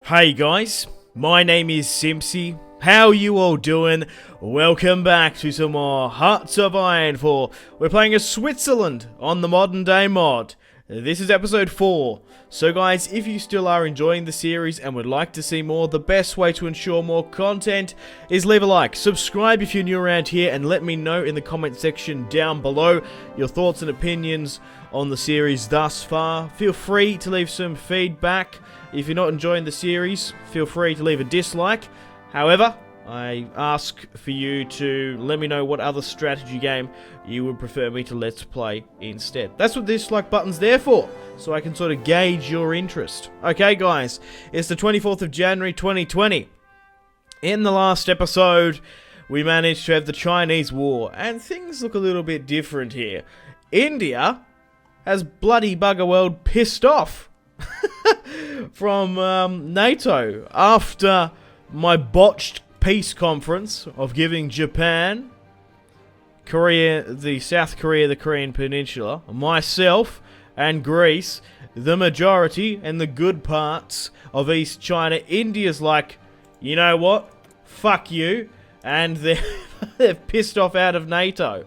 Hey guys, my name is Simpzy. How you all doing? Welcome back to some more Hearts of Iron 4. We're playing as Switzerland on the modern day mod. This is episode 4. So guys, if you still are enjoying the series and would like to see more, the best way to ensure more content is leave a like, subscribe if you're new around here, and let me know in the comment section down below your thoughts and opinions on the series thus far. Feel free to leave some feedback. If you're not enjoying the series, feel free to leave a dislike. However, I ask for you to let me know what other strategy game you would prefer me to let's play instead. That's what this dislike button's there for, so I can sort of gauge your interest. Okay guys, it's the 24th of January 2020. In the last episode, we managed to have the Chinese War, and things look a little bit different here. India has bloody bugger world pissed off from NATO after my botched peace conference of giving Japan, South Korea, the Korean Peninsula, myself, and Greece, the majority and the good parts of East China. India's like, you know what? Fuck you. And they've pissed off out of NATO.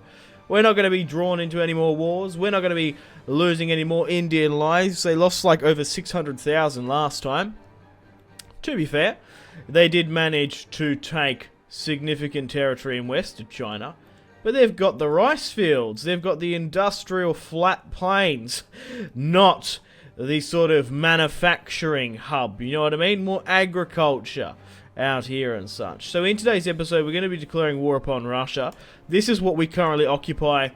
We're not going to be drawn into any more wars. We're not going to be losing any more Indian lives. They lost like over 600,000 last time. To be fair, they did manage to take significant territory in west of China, but they've got the rice fields, they've got the industrial flat plains, not the sort of manufacturing hub, you know what I mean? More agriculture out here and such. So in today's episode, we're going to be declaring war upon Russia. This is what we currently occupy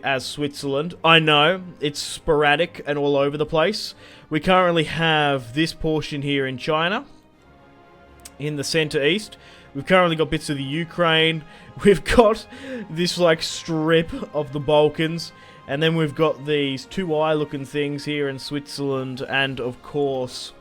as Switzerland. I know, it's sporadic and all over the place. We currently have this portion here in China, in the center east. We've currently got bits of the Ukraine. We've got this like strip of the Balkans. And then we've got these two eye looking things here in Switzerland. And of course,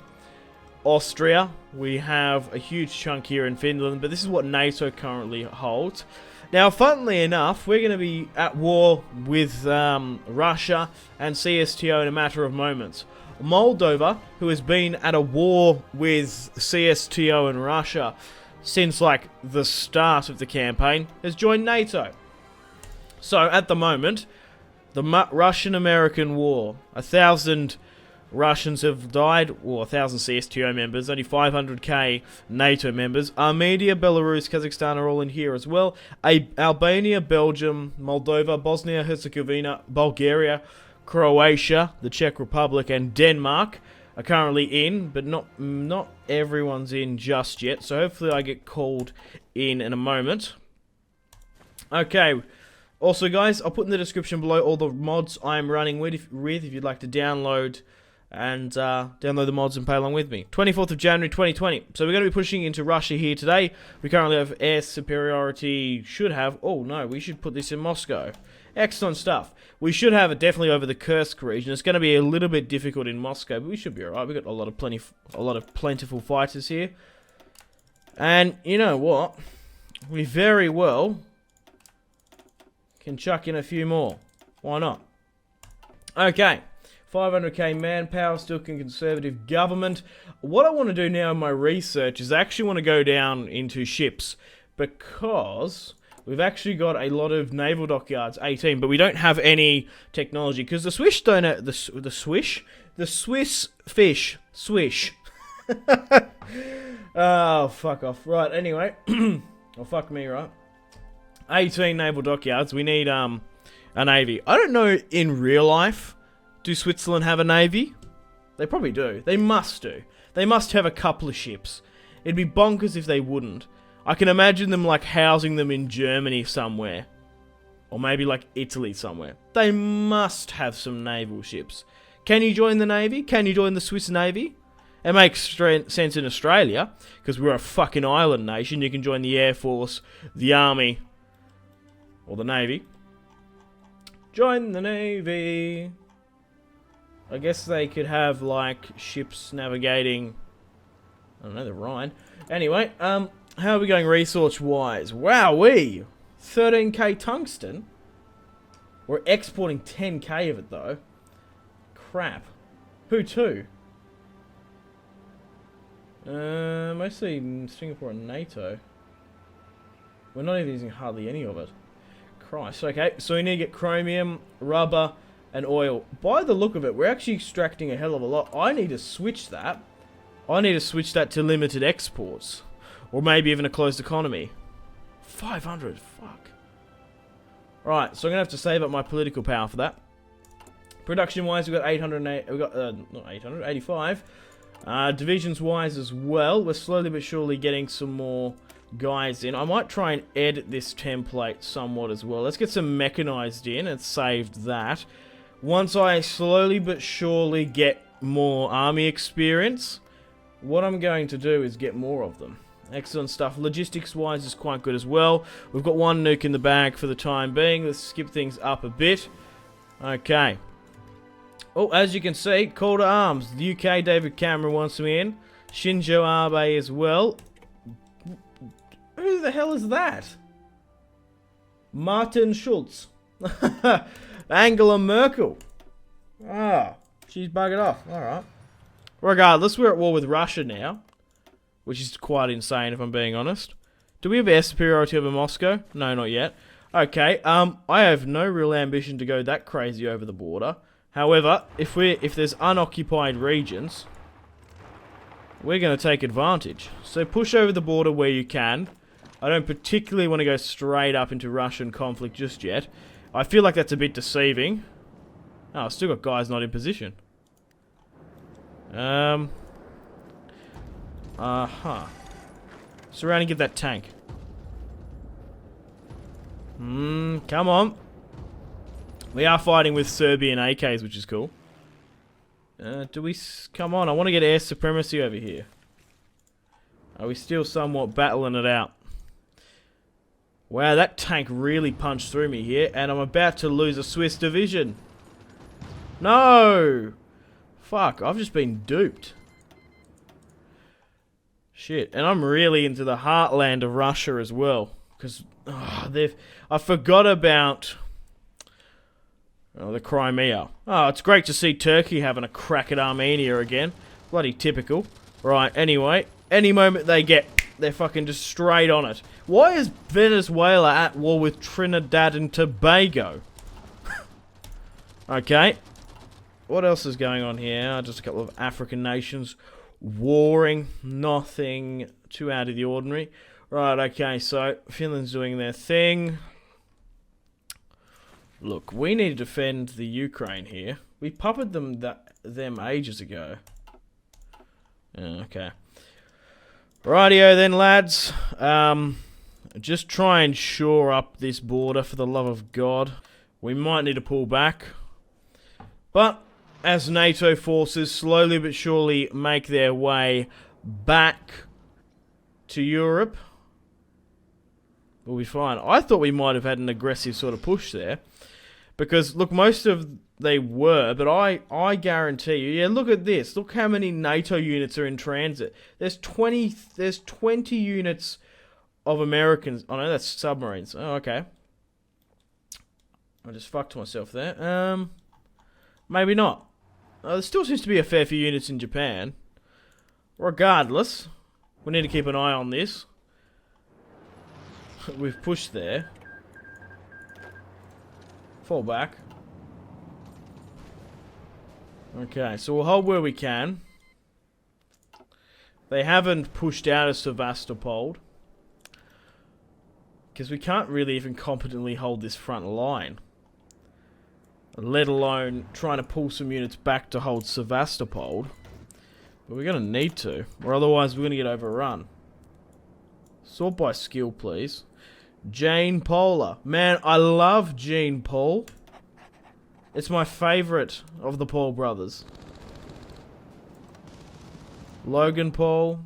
Austria. We have a huge chunk here in Finland. But this is what NATO currently holds. Now, funnily enough, we're going to be at war with Russia and CSTO in a matter of moments. Moldova, who has been at a war with CSTO and Russia since like the start of the campaign, has joined NATO. So at the moment, the Russian-American war, 1,000 Russians have died, or 1,000 CSTO members, only 500k NATO members. Armenia, Belarus, Kazakhstan are all in here as well. Albania, Belgium, Moldova, Bosnia-Herzegovina, Bulgaria, Croatia, the Czech Republic, and Denmark are currently in, but not everyone's in just yet. So hopefully I get called in a moment. Okay. Also, guys, I'll put in the description below all the mods I'm running with if you'd like to download and download the mods and play along with me. 24th of January 2020. So we're going to be pushing into Russia here today. We currently have air superiority. Oh no, we should put this in Moscow. Excellent stuff. We should have it definitely over the Kursk region. It's going to be a little bit difficult in Moscow, but we should be alright. We've got a lot of plentiful fighters here. And you know what? We very well can chuck in a few more. Why not? Okay. 500k manpower, still conservative government. What I want to do now in my research is I actually want to go down into ships, because we've actually got a lot of naval dockyards, 18, but we don't have any technology, because the Swiss don't have, the Swiss fish, swish. Oh, fuck off. Right, anyway. Oh, fuck me, right? 18 naval dockyards. We need, a navy. I don't know in real life, do Switzerland have a navy? They probably do. They must do. They must have a couple of ships. It'd be bonkers if they wouldn't. I can imagine them like housing them in Germany somewhere. Or maybe like Italy somewhere. They must have some naval ships. Can you join the navy? Can you join the Swiss navy? It makes sense in Australia, because we're a fucking island nation. You can join the Air Force, the Army, or the Navy. Join the Navy. I guess they could have, like, ships navigating, I don't know, the Rhine. Anyway, how are we going resource-wise? Wowee! 13k tungsten? We're exporting 10k of it, though. Crap. Who to? Mostly Singapore and NATO. We're not even using hardly any of it. Christ. Okay, so we need to get chromium, rubber, and oil. By the look of it, we're actually extracting a hell of a lot. I need to switch that. I need to switch that to limited exports. Or maybe even a closed economy. 500, fuck. Right, so I'm going to have to save up my political power for that. Production-wise, we've got 808, we've got, not 800, 85. Divisions-wise as well, we're slowly but surely getting some more guys in. I might try and edit this template somewhat as well. Let's get some mechanized in and saved that. Once I slowly but surely get more army experience, what I'm going to do is get more of them. Excellent stuff. Logistics-wise is quite good as well. We've got one nuke in the bag for the time being. Let's skip things up a bit. Okay. Oh, as you can see, call to arms. The UK, David Cameron wants me in. Shinzo Abe as well. Who the hell is that? Martin Schulz. Angela Merkel. Ah, she's buggered off. Alright. Regardless, we're at war with Russia now. Which is quite insane, if I'm being honest. Do we have air superiority over Moscow? No, not yet. Okay, I have no real ambition to go that crazy over the border. However, if there's unoccupied regions, we're going to take advantage. So push over the border where you can. I don't particularly want to go straight up into Russian conflict just yet. I feel like that's a bit deceiving. Oh, I've still got guys not in position. Surround and get that tank. Come on. We are fighting with Serbian AKs, which is cool. Come on, I want to get air supremacy over here. Are we still somewhat battling it out? Wow, that tank really punched through me here, and I'm about to lose a Swiss division. No! Fuck, I've just been duped. Shit, and I'm really into the heartland of Russia as well. Because, I forgot about the Crimea. Oh, it's great to see Turkey having a crack at Armenia again. Bloody typical. Right, anyway, any moment they get, they're fucking just straight on it. Why is Venezuela at war with Trinidad and Tobago? Okay. What else is going on here? Just a couple of African nations warring. Nothing too out of the ordinary. Right, okay, so Finland's doing their thing. Look, we need to defend the Ukraine here. We puppeted them ages ago. Okay. Rightio then, lads. Just try and shore up this border for the love of God. We might need to pull back. But as NATO forces slowly but surely make their way back to Europe, we'll be fine. I thought we might have had an aggressive sort of push there. Because, look, most of they were, but I guarantee you, yeah, look at this. Look how many NATO units are in transit. There's 20 units of Americans. Oh, no, that's submarines. Oh, okay. I just fucked myself there. Maybe not. There still seems to be a fair few units in Japan. Regardless, we need to keep an eye on this. We've pushed there. Fall back. Okay, so we'll hold where we can. They haven't pushed out of Sevastopol. Because we can't really even competently hold this front line. Let alone trying to pull some units back to hold Sevastopol. But we're going to need to. Or otherwise we're going to get overrun. Sort by skill, please. Jane Polar. Man, I love Jean Paul. It's my favourite of the Paul brothers. Logan Paul.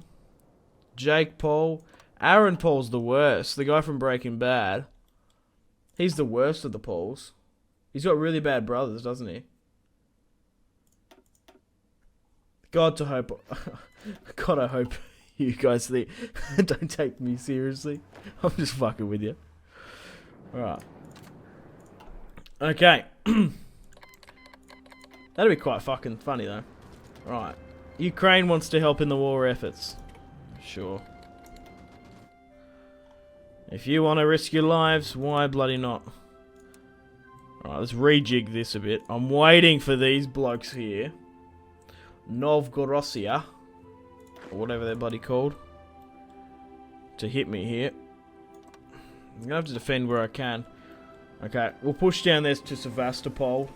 Jake Paul. Aaron Paul's the worst. The guy from Breaking Bad. He's the worst of the Pauls. He's got really bad brothers, doesn't he? God, I hope you guys don't take me seriously. I'm just fucking with you. Alright. Okay. That'd be quite fucking funny, though. Alright. Ukraine wants to help in the war efforts. Sure. If you want to risk your lives, why bloody not? Alright, let's rejig this a bit. I'm waiting for these blokes here. Novgorosia, or whatever they're bloody called, to hit me here. I'm gonna have to defend where I can. Okay, we'll push down this to Sevastopol.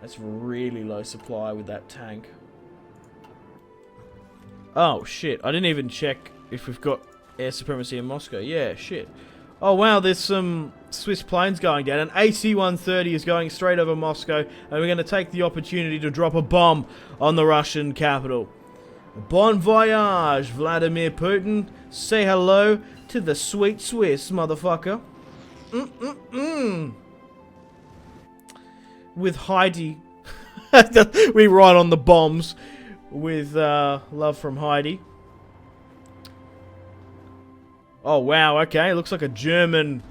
That's really low supply with that tank. Oh shit, I didn't even check if we've got air supremacy in Moscow. Yeah, shit. Oh wow, there's some Swiss planes going down. An AC-130 is going straight over Moscow, and we're going to take the opportunity to drop a bomb on the Russian capital. Bon voyage, Vladimir Putin. Say hello to the sweet Swiss, motherfucker. With Heidi. We ride on the bombs with love from Heidi. Oh wow, okay, looks like a German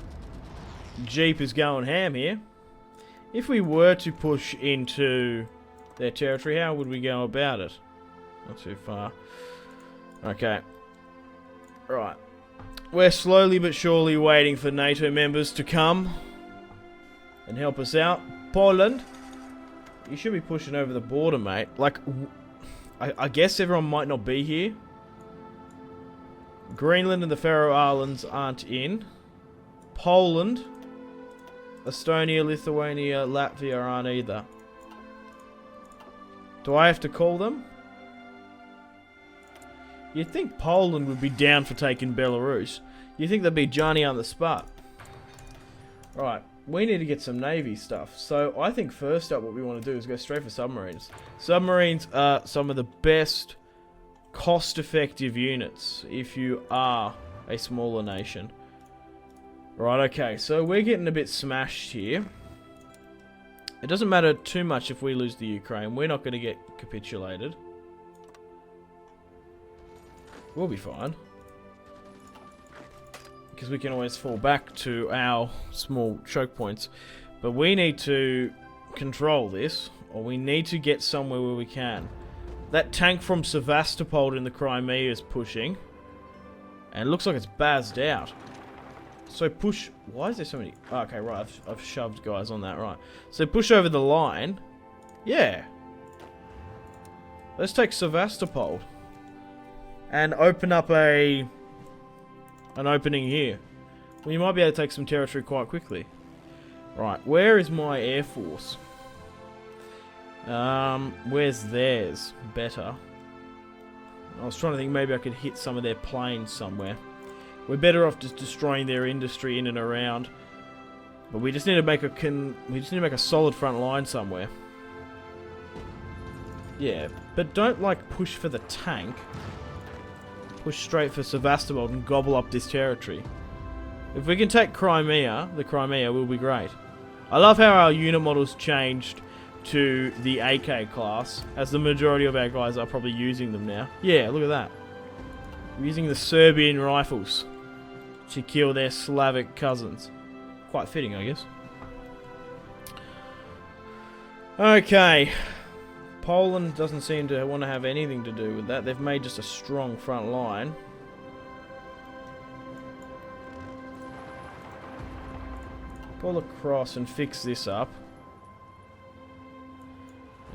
Jeep is going ham here. If we were to push into their territory, how would we go about it? Not too far. Okay. Right. We're slowly but surely waiting for NATO members to come and help us out. Poland, you should be pushing over the border, mate. Like, I guess everyone might not be here. Greenland and the Faroe Islands aren't in. Poland, Estonia, Lithuania, Latvia aren't either. Do I have to call them? You'd think Poland would be down for taking Belarus. You'd think they'd be Johnny on the spot. Right, we need to get some Navy stuff. So I think first up what we want to do is go straight for submarines. Submarines are some of the best cost-effective units if you are a smaller nation. Right, okay, so we're getting a bit smashed here. It doesn't matter too much if we lose the Ukraine. We're not going to get capitulated. We'll be fine. Because we can always fall back to our small choke points. But we need to control this, or we need to get somewhere where we can. That tank from Sevastopol in the Crimea is pushing. And it looks like it's bazzed out. So push... Why is there so many... Oh, okay, right. I've shoved guys on that, right. So push over the line. Yeah. Let's take Sevastopol. And open up an opening here. Well, you might be able to take some territory quite quickly. Right, where is my air force? Where's theirs? Better. I was trying to think maybe I could hit some of their planes somewhere. We're better off just destroying their industry in and around. But we just need to make a solid front line somewhere. Yeah, but don't like push for the tank. Push straight for Sevastopol and gobble up this territory. If we can take Crimea, the Crimea will be great. I love how our unit models changed to the AK class, as the majority of our guys are probably using them now. Yeah, look at that. We're using the Serbian rifles to kill their Slavic cousins. Quite fitting, I guess. Okay. Poland doesn't seem to want to have anything to do with that. They've made just a strong front line. Pull across and fix this up.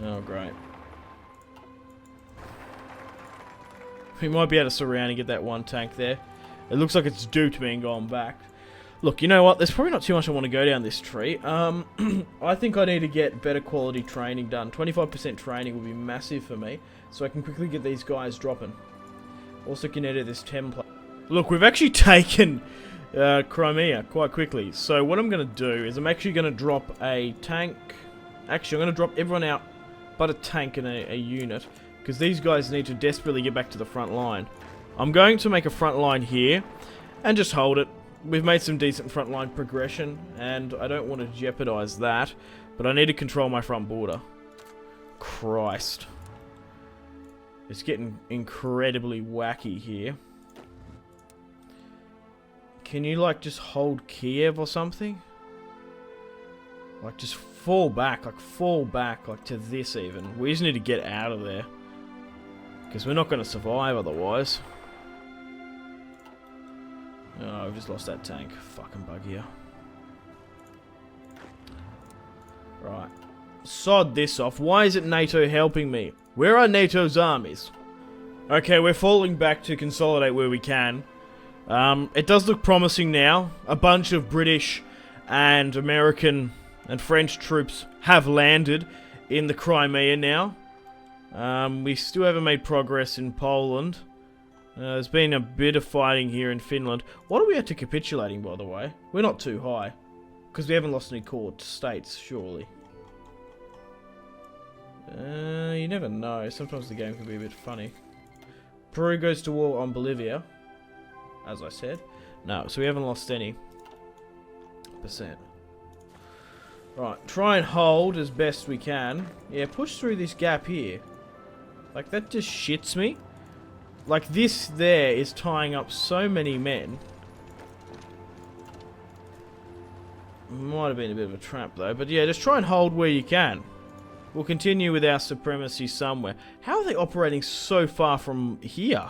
Oh, great. We might be able to surround and get that one tank there. It looks like it's due to being gone back. Look, you know what? There's probably not too much I want to go down this tree. I think I need to get better quality training done. 25% training will be massive for me, so I can quickly get these guys dropping. Also can edit this template. Look, we've actually taken Crimea quite quickly. So what I'm going to do is I'm actually going to drop a tank. Actually, I'm going to drop everyone out but a tank and a unit, because these guys need to desperately get back to the front line. I'm going to make a front line here and just hold it. We've made some decent front line progression, and I don't want to jeopardize that, but I need to control my front border. Christ. It's getting incredibly wacky here. Can you, like, just hold Kiev or something? Like, just fall back, like, to this even. We just need to get out of there. Because we're not going to survive otherwise. Oh, I've just lost that tank. Fucking bug here. Right. Sod this off. Why isn't NATO helping me? Where are NATO's armies? Okay, we're falling back to consolidate where we can. It does look promising now. A bunch of British and American and French troops have landed in the Crimea now. We still haven't made progress in Poland. There's been a bit of fighting here in Finland. What are we at to capitulating, by the way? We're not too high. Because we haven't lost any core states, surely. You never know. Sometimes the game can be a bit funny. Peru goes to war on Bolivia. As I said. No, so we haven't lost any percent. Right, try and hold as best we can. Yeah, push through this gap here. Like, that just shits me. Like, this there is tying up so many men. Might have been a bit of a trap, though. But yeah, just try and hold where you can. We'll continue with our supremacy somewhere. How are they operating so far from here?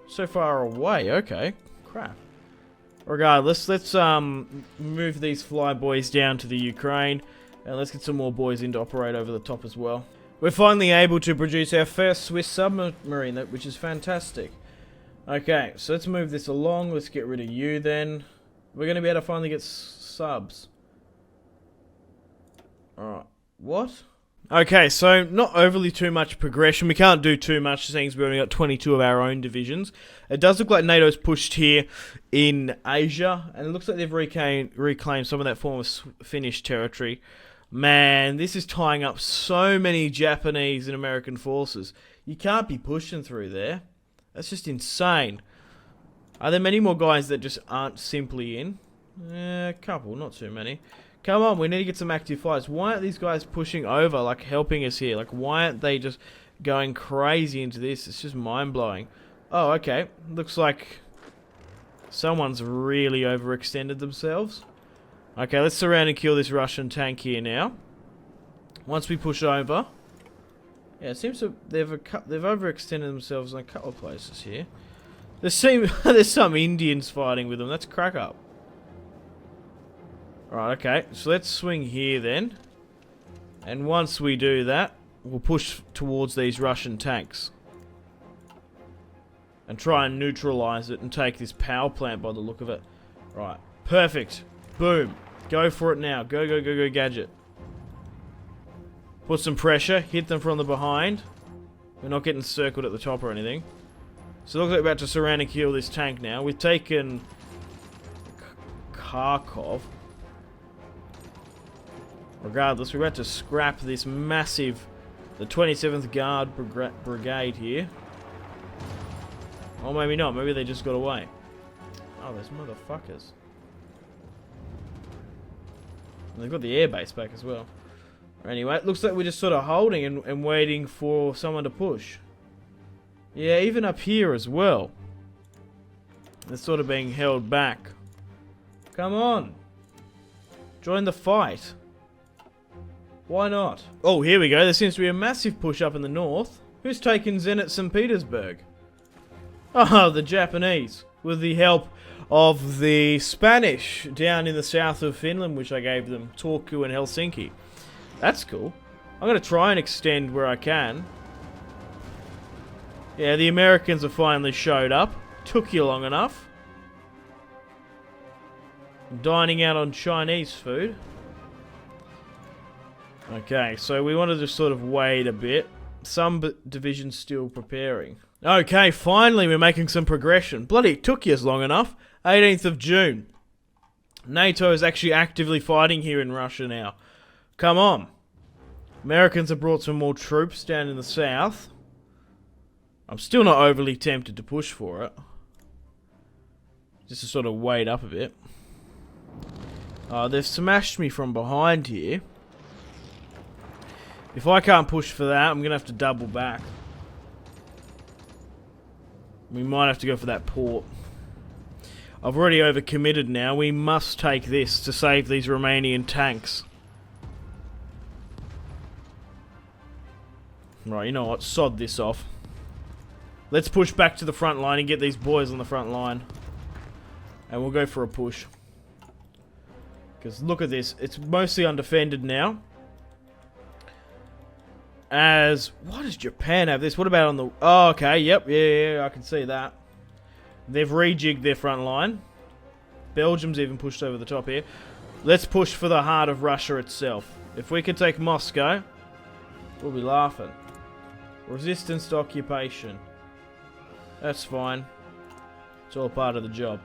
So far away, okay. Crap. Regardless, let's move these flyboys down to the Ukraine. And let's get some more boys in to operate over the top as well. We're finally able to produce our first Swiss submarine, which is fantastic. Okay, so let's move this along. Let's get rid of you then. We're going to be able to finally get subs. Alright. What? Okay, so not overly too much progression. We can't do too much, seeing as we've only got 22 of our own divisions. It does look like NATO's pushed here in Asia, and it looks like they've reclaimed some of that former Finnish territory. Man, this is tying up so many Japanese and American forces. You can't be pushing through there. That's just insane. Are there many more guys that just aren't simply in? A couple, not too many. Come on, we need to get some active fighters. Why aren't these guys pushing over, like helping us here? Like, why aren't they just going crazy into this? It's just mind-blowing. Oh, okay. Looks like someone's really overextended themselves. Okay, let's surround and kill this Russian tank here now. Once we push over. Yeah, it seems that they've overextended themselves in a couple of places here. There's some Indians fighting with them. That's crack up. Right, okay. So let's swing here then. And once we do that, we'll push towards these Russian tanks. And try and neutralize it and take this power plant by the look of it. Right. Perfect. Boom. Go for it now. Go, go, go, go, gadget. Put some pressure. Hit them from the behind. We're not getting circled at the top or anything. So it looks like we're about to surround and kill this tank now. We've taken Kharkov. Regardless, we're about to scrap this massive, the 27th Guard Brigade here. Or maybe not. Maybe they just got away. Oh, those motherfuckers. And they've got the airbase back as well. Anyway, it looks like we're just sort of holding and waiting for someone to push. Yeah, even up here as well. They're sort of being held back. Come on. Join the fight. Why not? Oh, here we go. There seems to be a massive push up in the north. Who's taken Zenit St. Petersburg? Oh, the Japanese. With the help of the Spanish down in the south of Finland, which I gave them. Turku and Helsinki. That's cool. I'm going to try and extend where I can. Yeah, the Americans have finally showed up. Took you long enough. Dining out on Chinese food. Okay, so we want to just sort of wait a bit. Some divisions still preparing. Okay, finally we're making some progression. Bloody, it took you long enough. 18th of June. NATO is actually actively fighting here in Russia now. Come on. Americans have brought some more troops down in the south. I'm still not overly tempted to push for it. Just to sort of wait up a bit. They've smashed me from behind here. If I can't push for that, I'm going to have to double back. We might have to go for that port. I've already overcommitted now. We must take this to save these Romanian tanks. Right, you know what? Sod this off. Let's push back to the front line and get these boys on the front line. And we'll go for a push. Because look at this. It's mostly undefended now. What does Japan have this? What about on the... Oh, okay. Yep. Yeah, I can see that. They've rejigged their front line. Belgium's even pushed over the top here. Let's push for the heart of Russia itself. If we could take Moscow, we'll be laughing. Resistance to occupation. That's fine. It's all part of the job.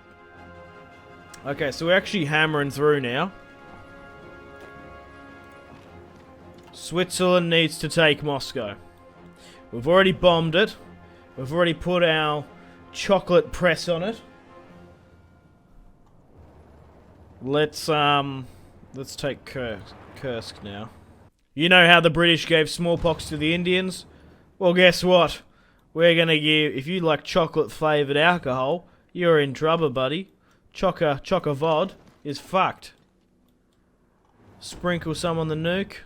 Okay, so we're actually hammering through now. Switzerland needs to take Moscow. We've already bombed it. We've already put our chocolate press on it. Let's take Kursk now. You know how the British gave smallpox to the Indians? Well, guess what? We're gonna give... If you like chocolate-flavoured alcohol, you're in trouble, buddy. Choco-vod is fucked. Sprinkle some on the nuke.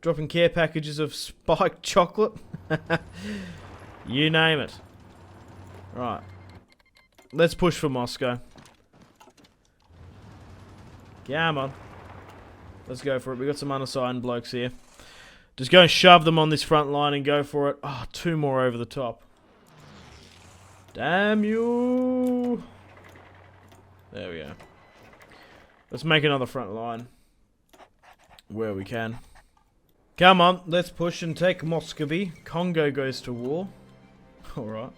Dropping care packages of spiked chocolate. You name it. Right. Let's push for Moscow. Come on. Let's go for it. We got some unassigned blokes here. Just go and shove them on this front line and go for it. Oh, 2 more over the top. Damn you. There we go. Let's make another front line. Where we can. Come on, let's push and take Muscovy. Congo goes to war. Alright.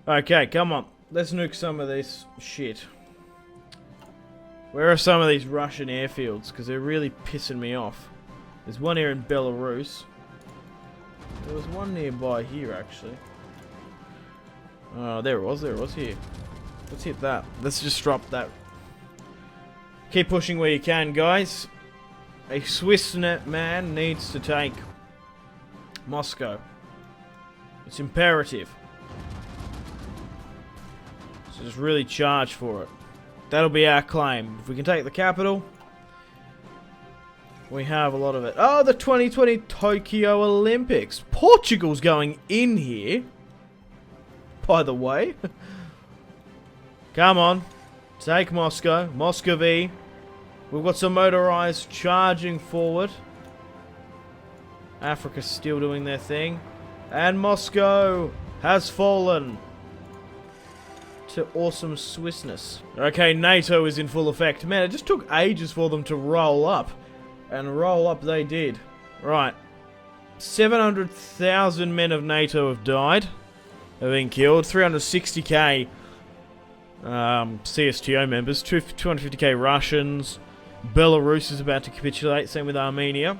Okay, come on. Let's nuke some of this shit. Where are some of these Russian airfields? Because they're really pissing me off. There's one here in Belarus. There was one nearby here, actually. Oh, there it was here. Let's hit that. Let's just drop that. Keep pushing where you can, guys. A Swiss man needs to take Moscow. It's imperative. So just really charge for it. That'll be our claim. If we can take the capital, we have a lot of it. Oh, the 2020 Tokyo Olympics. Portugal's going in here. By the way. Come on. Take Moscow. Muscovy. We've got some motorized charging forward. Africa's still doing their thing. And Moscow has fallen to awesome Swissness. Okay, NATO is in full effect. Man, it just took ages for them to roll up. And roll up they did. Right. 700,000 men of NATO have died. Have been killed. 360k CSTO members. 250k Russians. Belarus is about to capitulate. Same with Armenia.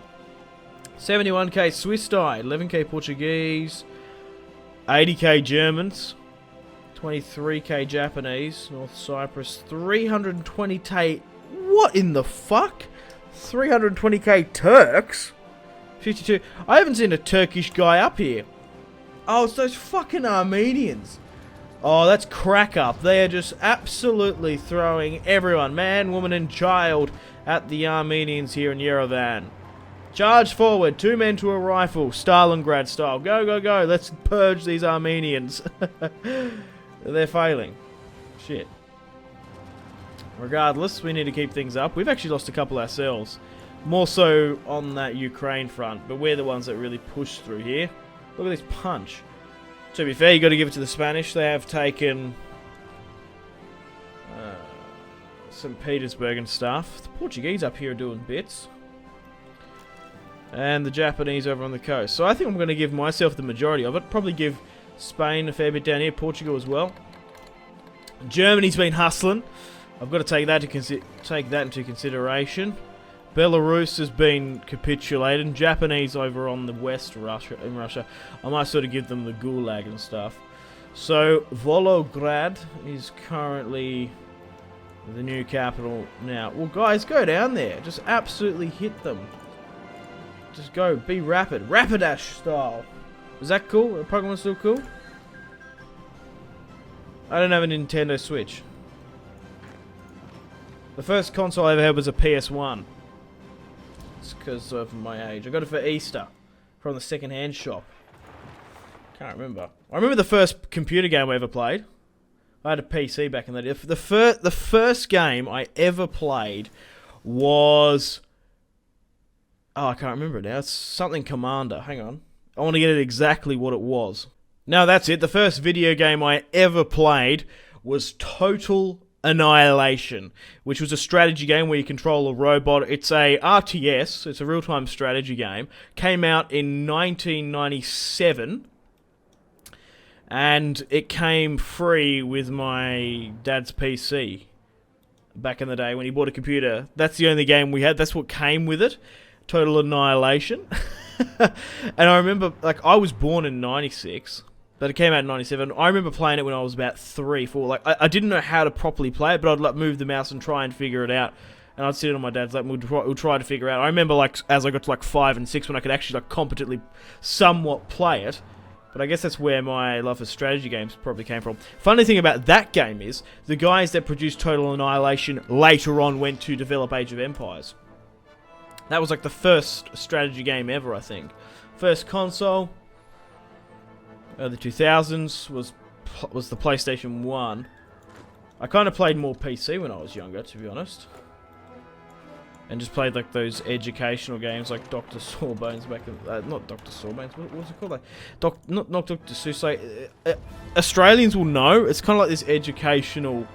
71k Swiss died. 11k Portuguese. 80k Germans. 23k Japanese. North Cyprus. 320k... What in the fuck? 320k Turks? 52... I haven't seen a Turkish guy up here. Oh, it's those fucking Armenians. Oh, that's crack up. They are just absolutely throwing everyone, man, woman and child, at the Armenians here in Yerevan. Charge forward, 2 men to a rifle, Stalingrad style. Go, go, go. Let's purge these Armenians. They're failing. Shit. Regardless, we need to keep things up. We've actually lost a couple ourselves. More so on that Ukraine front, but we're the ones that really push through here. Look at this punch. To be fair, you got to give it to the Spanish. They have taken St. Petersburg and stuff. The Portuguese up here are doing bits. And the Japanese over on the coast. So I think I'm going to give myself the majority of it. Probably give Spain a fair bit down here. Portugal as well. Germany's been hustling. I've got to take that into consideration. Belarus has been capitulated. And Japanese over on the west in Russia. I might sort of give them the gulag and stuff. So Volgograd is currently the new capital now. Well, guys, go down there. Just absolutely hit them. Just go. Be rapid. Rapidash style. Is that cool? The Pokemon still cool? I don't have a Nintendo Switch. The first console I ever had was a PS1. It's because of my age. I got it for Easter. from the second-hand shop? Can't remember. I remember the first computer game I ever played. I had a PC back in the day. The first game I ever played was... Oh, I can't remember it now. It's something Commander. Hang on. I want to get it exactly what it was. No, that's it. The first video game I ever played was Total Annihilation, which was a strategy game where you control a robot. It's a RTS. It's a real-time strategy game. Came out in 1997. And it came free with my dad's PC back in the day when he bought a computer. That's the only game we had. That's what came with it. Total Annihilation. And I remember, like, I was born in 96, but it came out in 97. I remember playing it when I was about 3, 4. Like, I didn't know how to properly play it, but I'd, like, move the mouse and try and figure it out. And I'd sit on my dad's lap and we'd try to figure it out. I remember, like, as I got to, like, 5 and 6 when I could actually, like, competently somewhat play it. But I guess that's where my love for strategy games probably came from. Funny thing about that game is, the guys that produced Total Annihilation later on went to develop Age of Empires. That was like the first strategy game ever, I think. First console, the 2000s, was the PlayStation 1. I kind of played more PC when I was younger, to be honest. And just played like those educational games like Dr. Sawbones back in... not Dr. Sawbones, what was it called? Like, not Dr. Seuss, like... Australians will know, it's kind of like this educational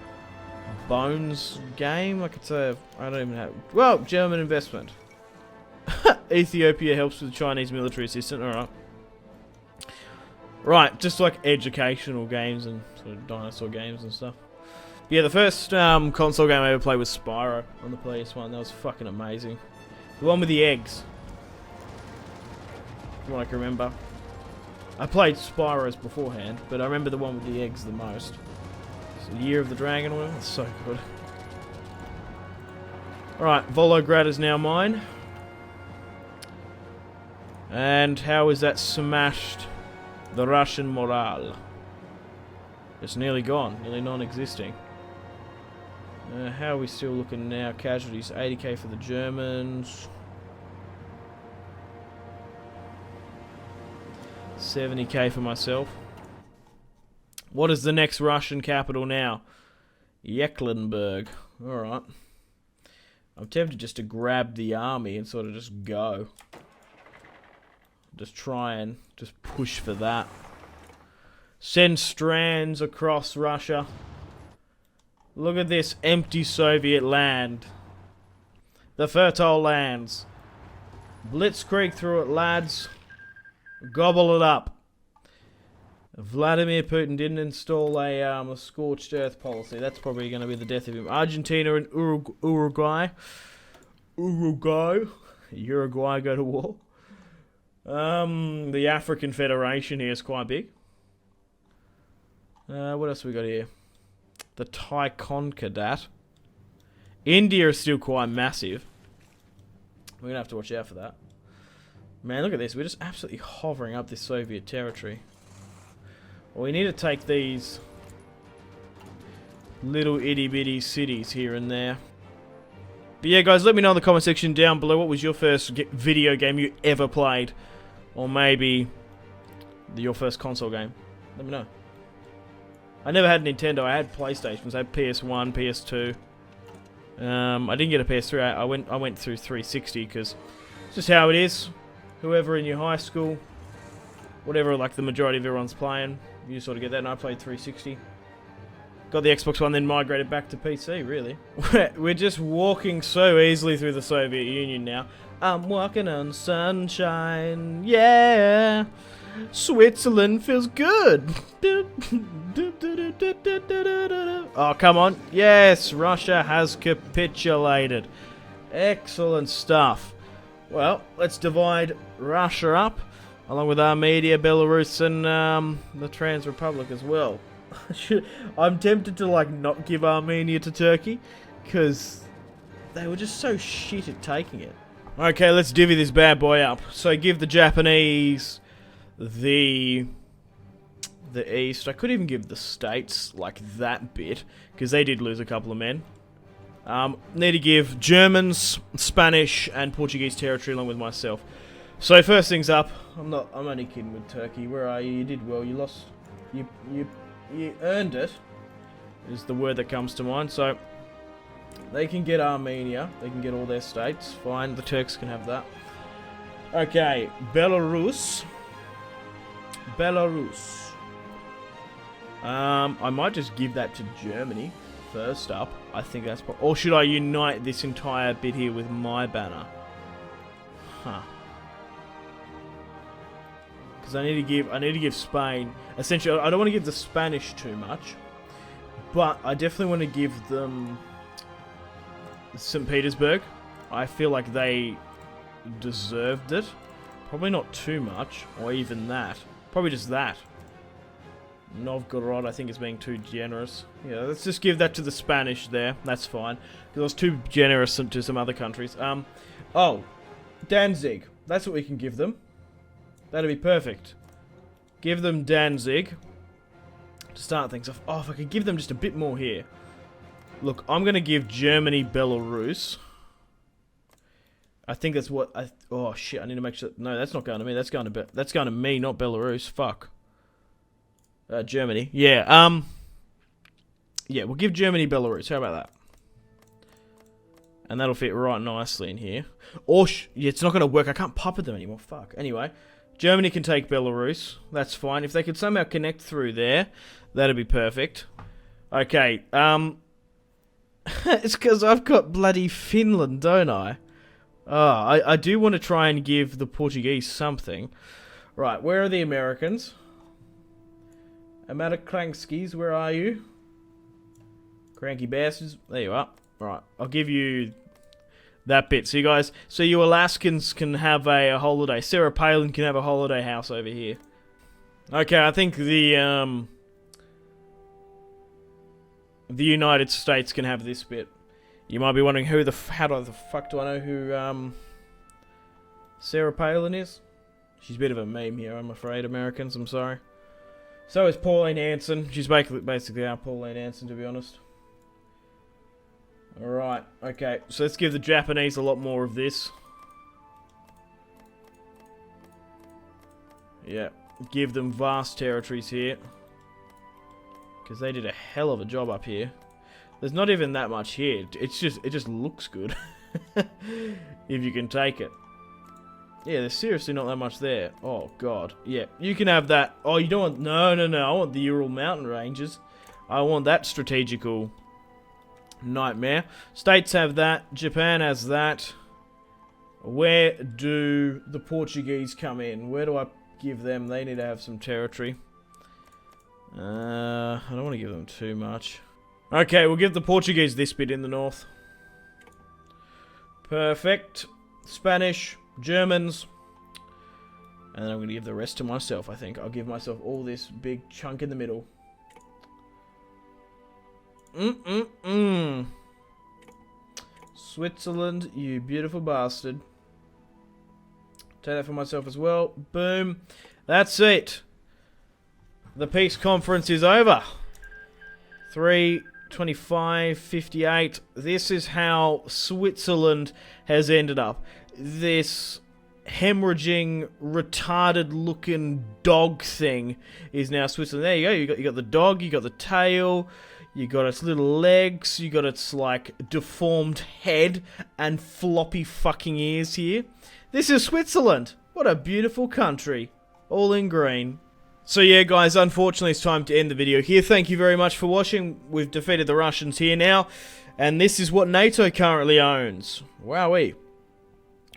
bones game. Like it's a... I don't even have... Well, German investment. Ethiopia helps with the Chinese military assistant, alright. Right, just like educational games and sort of dinosaur games and stuff. Yeah, the first console game I ever played was Spyro on the PS1. That was fucking amazing. The one with the eggs. From what I can remember. I played Spyros beforehand, but I remember the one with the eggs the most. So Year of the Dragon one. That's so good. Alright, Volograd is now mine. And how is that smashed the Russian morale? It's nearly gone, nearly non-existing. How are we still looking now? Casualties, 80k for the Germans. 70k for myself. What is the next Russian capital now? Yekaterinburg. Alright. I'm tempted just to grab the army and sort of just go. Just try and just push for that. Send strands across Russia. Look at this empty Soviet land. The fertile lands. Blitzkrieg through it, lads. Gobble it up. Vladimir Putin didn't install a scorched earth policy. That's probably going to be the death of him. Argentina and Uruguay. Uruguay go to war. The African Federation here is quite big. What else have we got here? The Thai Concordat. India is still quite massive. We're going to have to watch out for that. Man, look at this. We're just absolutely hovering up this Soviet territory. Well, we need to take these little itty-bitty cities here and there. But yeah, guys, let me know in the comment section down below what was your first video game you ever played. Or maybe your first console game. Let me know. I never had Nintendo. I had PlayStations. I had PS1, PS2. I didn't get a PS3. I went through 360 because it's just how it is. Whoever in your high school, whatever, like the majority of everyone's playing, you sort of get that. And I played 360. Got the Xbox One, then migrated back to PC. Really, we're just walking so easily through the Soviet Union now. I'm walking on sunshine. Yeah. Switzerland feels good. Oh, come on. Yes, Russia has capitulated. Excellent stuff. Well, let's divide Russia up, along with Armenia, Belarus, and the Trans Republic as well. I'm tempted to, like, not give Armenia to Turkey, because they were just so shit at taking it. Okay, let's divvy this bad boy up. So give the Japanese the East. I could even give the States, like, that bit, because they did lose a couple of men. Need to give Germans, Spanish, and Portuguese territory along with myself. So first things up, I'm only kidding with Turkey. Where are you? You did well. You lost. You earned it. Is the word that comes to mind. So they can get Armenia. They can get all their states. Fine. The Turks can have that. Okay, Belarus. I might just give that to Germany first up. I think that's... Or should I unite this entire bit here with my banner? Huh. Because I need to give Spain... Essentially, I don't want to give the Spanish too much. But I definitely want to give them... St. Petersburg. I feel like they deserved it. Probably not too much. Or even that. Probably just that. Novgorod, I think, is being too generous. Yeah, let's just give that to the Spanish there. That's fine. Because I was too generous to some other countries. Oh, Danzig. That's what we can give them. That'd be perfect. Give them Danzig. To start things off. Oh, if I could give them just a bit more here. Look, I'm going to give Germany Belarus. I think that's what I... Oh, shit, I need to make sure... No, that's not going to me. That's going to me, not Belarus. Fuck. Germany. Yeah, yeah, we'll give Germany Belarus. How about that? And that'll fit right nicely in here. Or, yeah, it's not going to work. I can't puppet them anymore. Fuck. Anyway, Germany can take Belarus. That's fine. If they could somehow connect through there, that'd be perfect. Okay, it's because I've got bloody Finland, don't I? Oh, I do want to try and give the Portuguese something. Right, where are the Americans? Amatakranskis, where are you? Cranky bastards. There you are. Right, I'll give you that bit. So you guys, so you Alaskans can have a holiday. Sarah Palin can have a holiday house over here. Okay, I think the United States can have this bit. You might be wondering how the fuck do I know who Sarah Palin is? She's a bit of a meme here, I'm afraid, Americans. I'm sorry. So is Pauline Hanson. She's basically our Pauline Hanson, to be honest. Alright, okay. So let's give the Japanese a lot more of this. Yeah, give them vast territories here. Because they did a hell of a job up here. There's not even that much here. It just looks good. If you can take it. Yeah, there's seriously not that much there. Oh, God. Yeah, you can have that. Oh, you don't want... No. I want the Ural mountain ranges. I want that strategical nightmare. States have that. Japan has that. Where do the Portuguese come in? Where do I give them? They need to have some territory. I don't want to give them too much. Okay, we'll give the Portuguese this bit in the north. Perfect. Spanish, Germans. And then I'm going to give the rest to myself, I think. I'll give myself all this big chunk in the middle. Switzerland, you beautiful bastard. Take that for myself as well. Boom. That's it. The peace conference is over. 3/25/58. This is how Switzerland has ended up. This hemorrhaging, retarded-looking dog thing is now Switzerland. There you go. You got the dog. You got the tail. You got its little legs. You got its like deformed head and floppy fucking ears here. This is Switzerland. What a beautiful country. All in green. So yeah, guys, unfortunately it's time to end the video here. Thank you very much for watching. We've defeated the Russians here now. And this is what NATO currently owns. Wowee.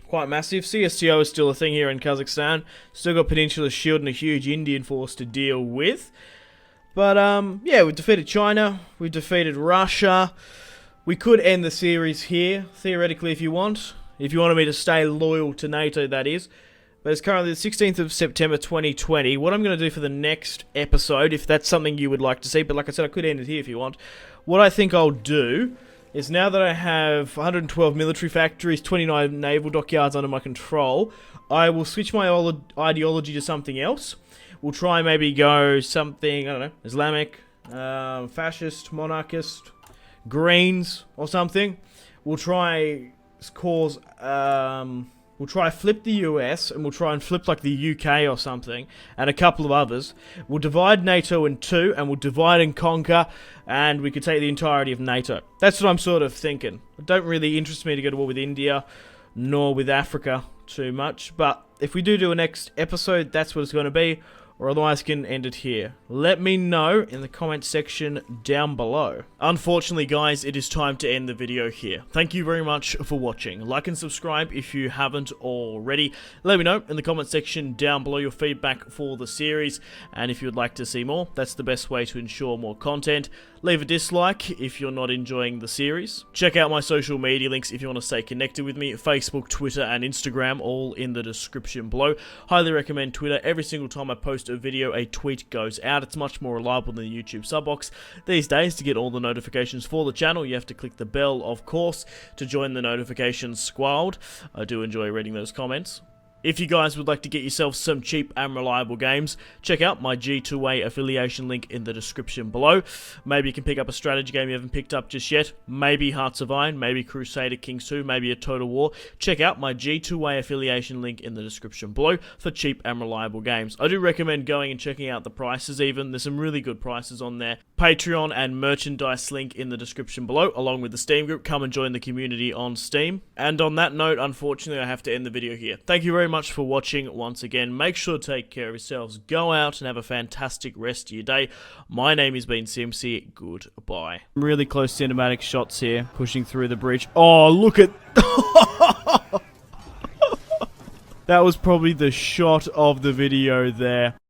Quite massive. CSTO is still a thing here in Kazakhstan. Still got Peninsula Shield and a huge Indian force to deal with. But, yeah, we've defeated China. We've defeated Russia. We could end the series here, theoretically, if you want. If you wanted me to stay loyal to NATO, that is. But it's currently the 16th of September 2020. What I'm going to do for the next episode, if that's something you would like to see, but like I said, I could end it here if you want. What I think I'll do is now that I have 112 military factories, 29 naval dockyards under my control, I will switch my ideology to something else. We'll try and maybe go something, I don't know, Islamic, fascist, monarchist, Greens, or something. We'll try cause, we'll We'll try flip the US, and we'll try and flip like the UK or something, and a couple of others. We'll divide NATO in two, and we'll divide and conquer, and we could take the entirety of NATO. That's what I'm sort of thinking. It don't really interest me to go to war with India, nor with Africa too much, but if we do a next episode, that's what it's going to be, or otherwise can end it here. Let me know in the comment section down below. Unfortunately, guys, it is time to end the video here. Thank you very much for watching. Like and subscribe if you haven't already. Let me know in the comment section down below your feedback for the series, and if you'd like to see more, that's the best way to ensure more content. Leave a dislike if you're not enjoying the series. Check out my social media links if you want to stay connected with me. Facebook, Twitter, and Instagram, all in the description below. Highly recommend Twitter. Every single time I post a video, a tweet goes out. It's much more reliable than the YouTube sub box. These days, to get all the notifications for the channel, you have to click the bell, of course, to join the notifications squad. I do enjoy reading those comments. If you guys would like to get yourself some cheap and reliable games, check out my G2A affiliation link in the description below. Maybe you can pick up a strategy game you haven't picked up just yet. Maybe Hearts of Iron, maybe Crusader Kings 2, maybe a Total War. Check out my G2A affiliation link in the description below for cheap and reliable games. I do recommend going and checking out the prices even. There's some really good prices on there. Patreon and merchandise link in the description below, along with the Steam group. Come and join the community on Steam. And on that note, unfortunately, I have to end the video here. Thank you very much for watching once again. Make sure to take care of yourselves. Go out and have a fantastic rest of your day. My name has been Simpzy. Goodbye. Really close cinematic shots here, pushing through the bridge. Oh, look at... That was probably the shot of the video there.